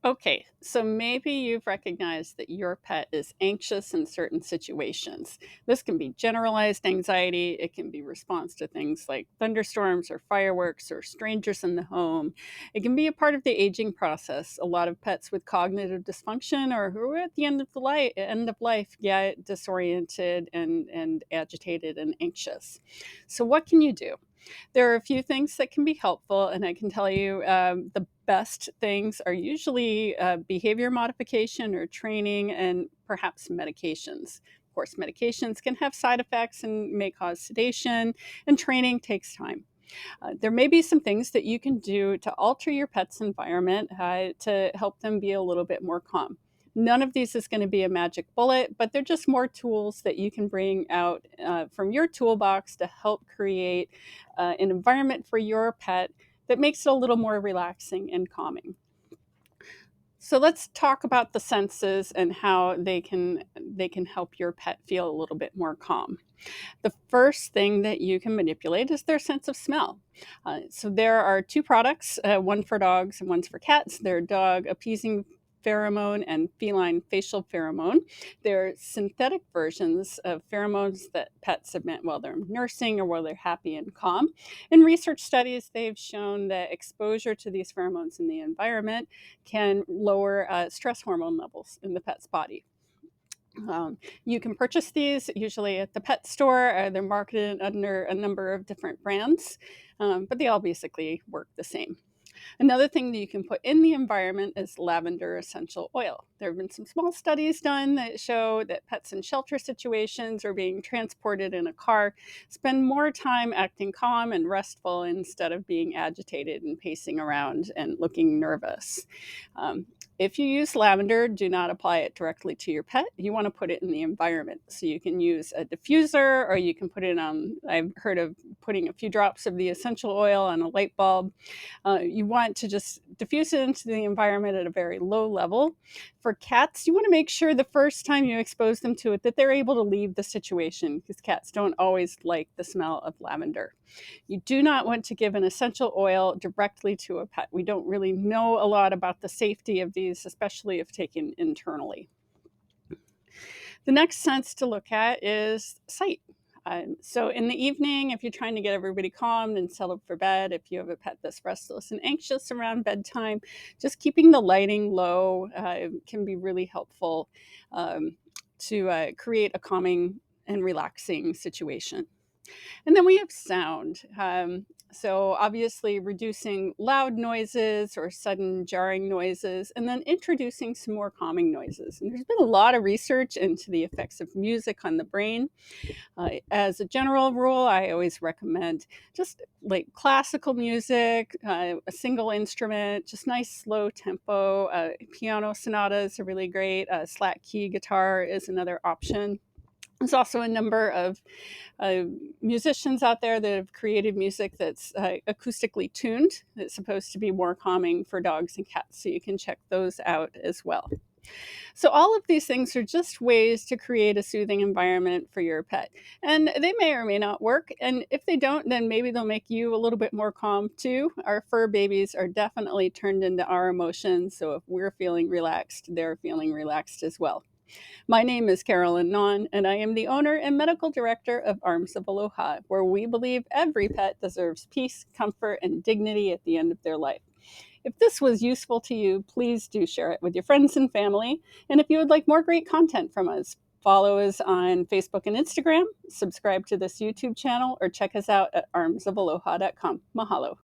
Okay, so maybe you've recognized that your pet is anxious in certain situations. This can be generalized anxiety, it can be response to things like thunderstorms or fireworks or strangers in the home. It can be a part of the aging process. A lot of pets with cognitive dysfunction or who are at the end of life get disoriented and agitated and anxious. So what can you do? There are a few things that can be helpful, and I can tell you the best things are usually behavior modification or training and perhaps medications. Of course, medications can have side effects and may cause sedation, and training takes time. There may be some things that you can do to alter your pet's environment to help them be a little bit more calm. None of these is going to be a magic bullet, but they're just more tools that you can bring out from your toolbox to help create an environment for your pet that makes it a little more relaxing and calming. So let's talk about the senses and how they can help your pet feel a little bit more calm. The first thing that you can manipulate is their sense of smell. So there are two products, one for dogs and one's for cats. They're dog appeasing pheromone and feline facial pheromone. They're synthetic versions of pheromones that pets emit while they're nursing or while they're happy and calm. In research studies, they've shown that exposure to these pheromones in the environment can lower stress hormone levels in the pet's body. You can purchase these usually at the pet store. They're marketed under a number of different brands, but they all basically work the same. Another thing that you can put in the environment is lavender essential oil. There have been some small studies done that show that pets in shelter situations or being transported in a car spend more time acting calm and restful instead of being agitated and pacing around and looking nervous. Um, if you use lavender, do not apply it directly to your pet. You want to put it in the environment. So you can use a diffuser or you can put it on, I've heard of putting a few drops of the essential oil on a light bulb. You want to just diffuse it into the environment at a very low level. For cats, you want to make sure the first time you expose them to it that they're able to leave the situation because cats don't always like the smell of lavender. You do not want to give an essential oil directly to a pet. We don't really know a lot about the safety of these, especially if taken internally. The next sense to look at is sight. So in the evening, if you're trying to get everybody calmed and settled for bed, if you have a pet that's restless and anxious around bedtime, just keeping the lighting low can be really helpful to create a calming and relaxing situation. And then we have sound. So, obviously, reducing loud noises or sudden jarring noises, and then introducing some more calming noises. And there's been a lot of research into the effects of music on the brain. As a general rule, I always recommend just like classical music, a single instrument, just nice slow tempo. Piano sonatas are really great. Slack key guitar is another option. There's also a number of uh, musicians out there that have created music that's acoustically tuned. That's supposed to be more calming for dogs and cats, so you can check those out as well. So, all of these things are just ways to create a soothing environment for your pet. And they may or may not work. And if they don't, then maybe they'll make you a little bit more calm too. Our fur babies are definitely turned into our emotions. So, if we're feeling relaxed, they're feeling relaxed as well. My name is Carolyn Non, and I am the owner and medical director of Arms of Aloha, where we believe every pet deserves peace, comfort, and dignity at the end of their life. If this was useful to you, please do share it with your friends and family. And if you would like more great content from us, follow us on Facebook and Instagram, subscribe to this YouTube channel, or check us out at armsofaloha.com. Mahalo.